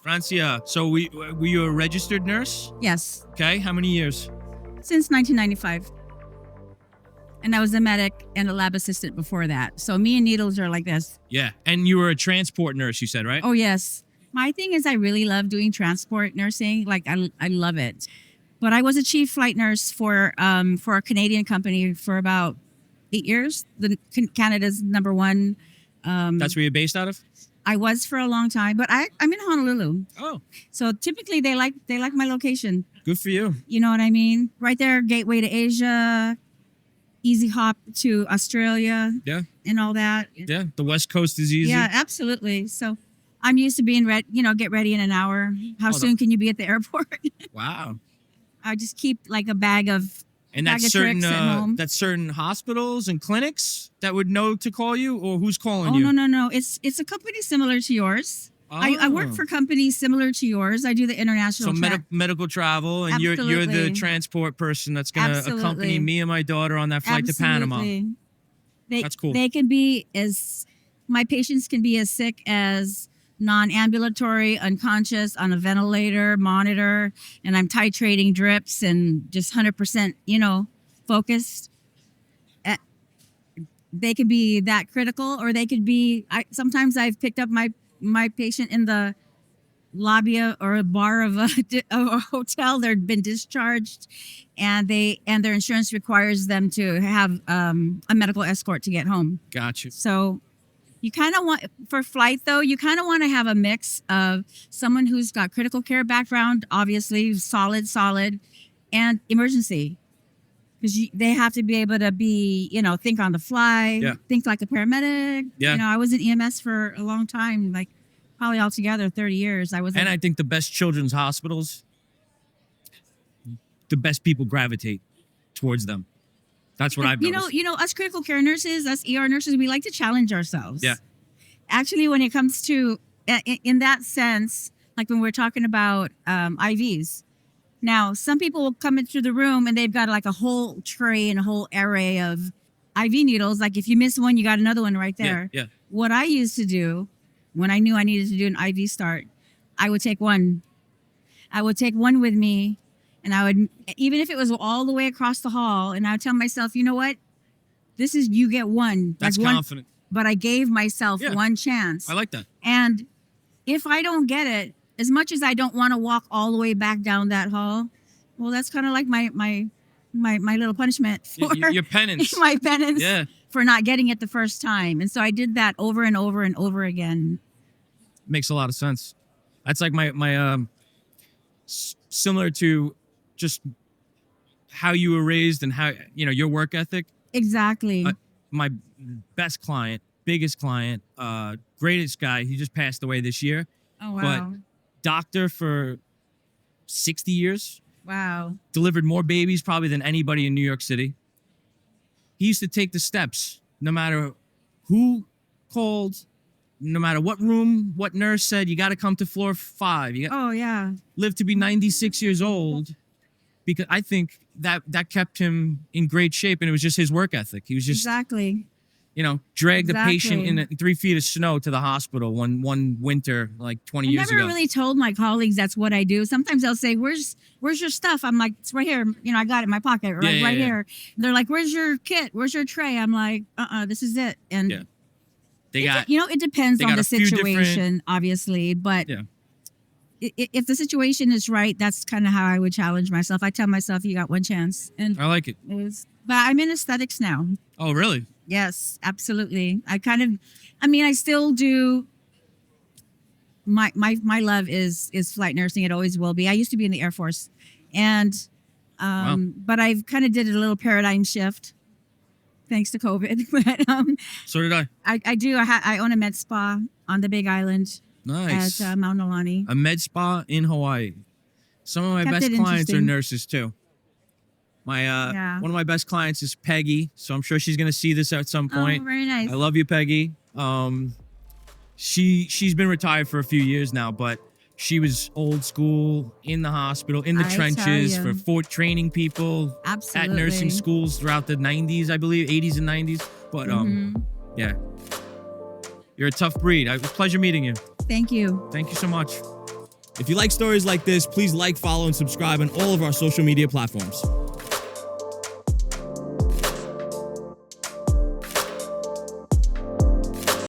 Francia. So were you a registered nurse? Yes, Okay. How many years? since 1995. And I was a medic and a lab assistant before that. So me and needles are like this. Yeah. And you were a transport nurse, you said, right? Oh, yes. My thing is I really love doing transport nursing. Like I love it. But I was a chief flight nurse for a Canadian company for about 8 years. Canada's number one. That's where you're based out of? I was for a long time, but I'm in Honolulu. Oh, So typically they like my location. good for you. You know what I mean? Right there, gateway to Asia, easy hop to Australia Yeah. and all that. Yeah. The West Coast is easy. Yeah, absolutely. So I'm used to being ready, get ready in an hour. How Hold soon can you be at the airport? Wow. I just keep like a bag of And bag that's of certain tricks at home. that's certain hospitals and clinics that would know to call you, or who's calling Oh, you? no. It's a company similar to yours. I work Oh. for companies similar to yours. I do the So international medical travel, and you're the Absolutely. transport person that's going to accompany Absolutely. me and my daughter on that flight to Panama. Absolutely. That's cool. They can be my patients can be as sick as non-ambulatory, unconscious, on a ventilator, monitor, and I'm titrating drips and just 100%, focused. They could be that critical, or they could be. Sometimes I've picked up my patient in the lobby or a bar of a hotel. They've been discharged, and their insurance requires them to have a medical escort to get home. Gotcha. So you kind of want, for flight though, you kind of want to have a mix of someone who's got critical care background, obviously solid, and emergency. Because they have to be able to be, think on the fly, Yeah. think like a paramedic. Yeah. I was in EMS for a long time, like probably altogether 30 years. And I think the best children's hospitals, the best people gravitate towards them. That's what I've noticed. Us critical care nurses, us ER nurses, we like to challenge ourselves. Yeah. Actually, when it comes to, in that sense, like when we're talking about IVs. Now, some people will come into the room and they've got like a whole tray and a whole array of IV needles. Like if you miss one, you got another one right there. Yeah. What I used to do when I knew I needed to do an IV start, I would take one. I would take one with me, and I would, even if it was all the way across the hall, and I would tell myself, you know what? This is, you get one. That's like one, confident. But I gave myself Yeah. one chance. I like that. And if I don't get it, as much as I don't want to walk all the way back down that hall, well, that's kind of like my little punishment for Your penance. my penance Yeah. for not getting it the first time. And so I did that over and over and over again. Makes a lot of sense. That's like my similar to just how you were raised and how, your work ethic. Exactly. My best client, biggest client, greatest guy, he just passed away this year. Oh, wow. Doctor for 60 years, Wow. delivered more babies probably than anybody in New York City. He used to take the steps, no matter who called, no matter what room, what nurse said, you got to come to floor 5. You got Oh, yeah. live to be 96 years old, because I think that kept him in great shape, and it was just his work ethic. He was just, Exactly. dragged the patient Exactly. in 3 feet of snow to the hospital one winter, like 20 I years never ago. really told my colleagues that's what I do. Sometimes they'll say, where's your stuff? I'm like, it's right here. I got it in my pocket, right, Yeah, right yeah. here. They're like, where's your kit? Where's your tray? I'm like, this is it. And Yeah. They got it depends they on got the a few different- situation, obviously. But Yeah. if the situation is right, that's kind of how I would challenge myself. I tell myself, you got one chance. And I like it. but I'm in aesthetics now. Oh, really? Yes, absolutely. I still do. My love is flight nursing. It always will be. I used to be in the Air Force, and Wow. but I've kind of did a little paradigm shift, thanks to COVID. But So did I. I do. I own a med spa on the Big Island Nice. at Mount Nolani. A med spa in Hawaii. Some of my Kept best it clients are interesting. nurses too. My Yeah. one of my best clients is Peggy, so I'm sure she's gonna see this at some point. Oh, very nice. I love you, Peggy. She's been retired for a few years now, but she was old school in the hospital, in the I tell trenches you. for training people Absolutely. at nursing schools throughout the 90s, I believe, 80s and 90s. But Mhm. yeah, you're a tough breed. It was a pleasure meeting you. Thank you. Thank you so much. If you like stories like this, please like, follow, and subscribe on all of our social media platforms.